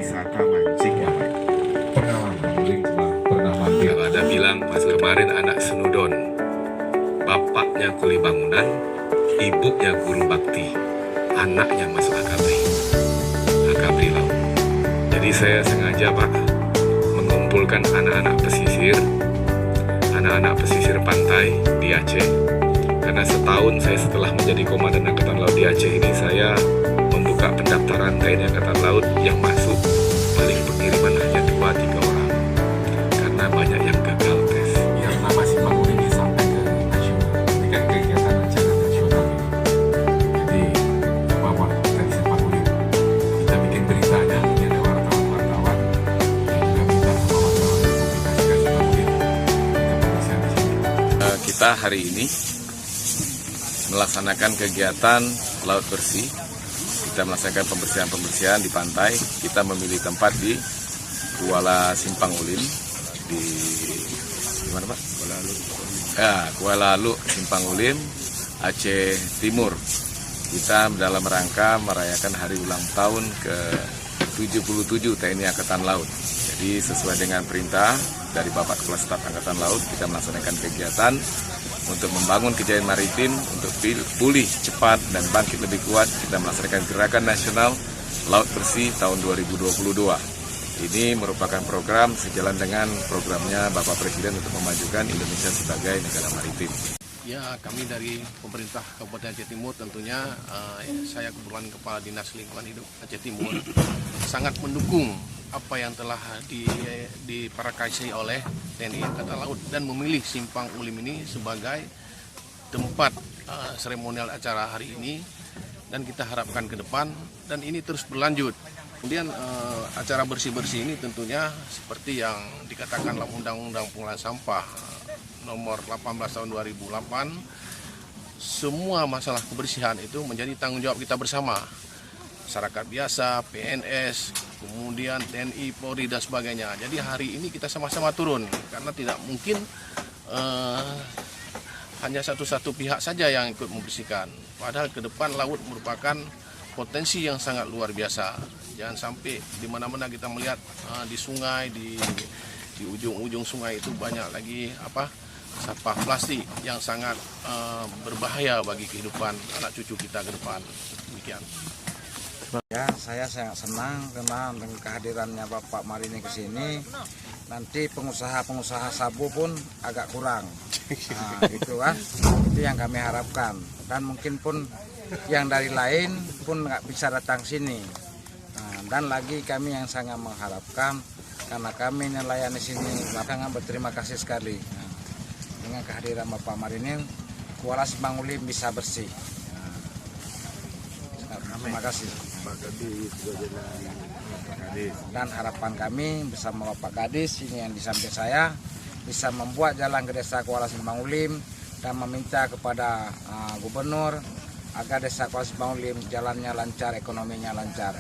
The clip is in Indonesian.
wisata mancing ya Pak? Pernah mampir. Kalau ada bilang pas kemarin anak senudon, bapaknya kuli bangunan, ibunya guru bakti, anaknya masuk akabri laut. Jadi saya sengaja Pak mengumpulkan anak-anak pesisir pantai di Aceh. Karena setahun saya setelah menjadi Komandan Angkatan Laut di Aceh ini, saya membuka pendaftaran TNI Angkatan Laut yang masuk paling pengiriman hanya 2-3 orang. Karena banyak yang gagal tes. Yang nama Simpang Ulim ini sampai ke nasional, ketika kegiatan rencana nasional ini. Jadi bahwa dari Simpang Ulim kita bikin beritanya, ini ada wartawan-wartawan yang juga minta sama wartawan publikasikan Simpang Ulim. Kita publikasikan di sini. Kita hari ini melaksanakan kegiatan laut bersih. Kita melaksanakan pembersihan di pantai. Kita memilih tempat di Kuala Simpang Ulim di mana Pak? Kuala Lu Simpang Ulim, Aceh Timur. Kita dalam rangka merayakan hari ulang tahun ke-77 TNI Angkatan Laut. Jadi sesuai dengan perintah dari Bapak Kepala Staf Angkatan Laut, kita melaksanakan kegiatan untuk membangun kejayaan maritim, untuk pulih cepat dan bangkit lebih kuat. Kita melaksanakan gerakan nasional Laut Bersih tahun 2022. Ini merupakan program sejalan dengan programnya Bapak Presiden untuk memajukan Indonesia sebagai negara maritim. Ya, kami dari pemerintah Kabupaten Aceh Timur tentunya, saya kebetulan Kepala Dinas Lingkungan Hidup Aceh Timur, sangat mendukung apa yang telah diprakarsai oleh TNI Angkatan Laut dan memilih Simpang Ulim ini sebagai tempat seremonial acara hari ini, dan kita harapkan ke depan dan ini terus berlanjut. Kemudian acara bersih-bersih ini tentunya seperti yang dikatakan dalam Undang-Undang Pengelolaan Sampah nomor 18 tahun 2008, semua masalah kebersihan itu menjadi tanggung jawab kita bersama. Masyarakat biasa, PNS, kemudian TNI, Polri dan sebagainya. Jadi hari ini kita sama-sama turun karena tidak mungkin hanya satu pihak saja yang ikut membersihkan. Padahal ke depan laut merupakan potensi yang sangat luar biasa. Jangan sampai di mana-mana kita melihat di sungai, di ujung-ujung sungai itu banyak lagi sampah plastik yang sangat berbahaya bagi kehidupan anak cucu kita ke depan. Demikian. Ya, saya sangat senang dengan kehadirannya Bapak Marini ke sini. Nanti pengusaha sabu pun agak kurang. Nah, gitu kan. Itu yang kami harapkan. Dan mungkin pun yang dari lain pun nggak bisa datang sini. Nah, dan lagi kami yang sangat mengharapkan, karena kami nelayan di sini sangat berterima kasih sekali. Nah, dengan kehadiran Bapak Marini, Kuala Simpang Ulim bisa bersih. Terima kasih. Dan harapan kami bersama Bapak Kadis ini yang di samping saya bisa membuat jalan ke desa Kuala Simpang Ulim dan meminta kepada gubernur agar desa Kuala Simpang Ulim jalannya lancar, ekonominya lancar.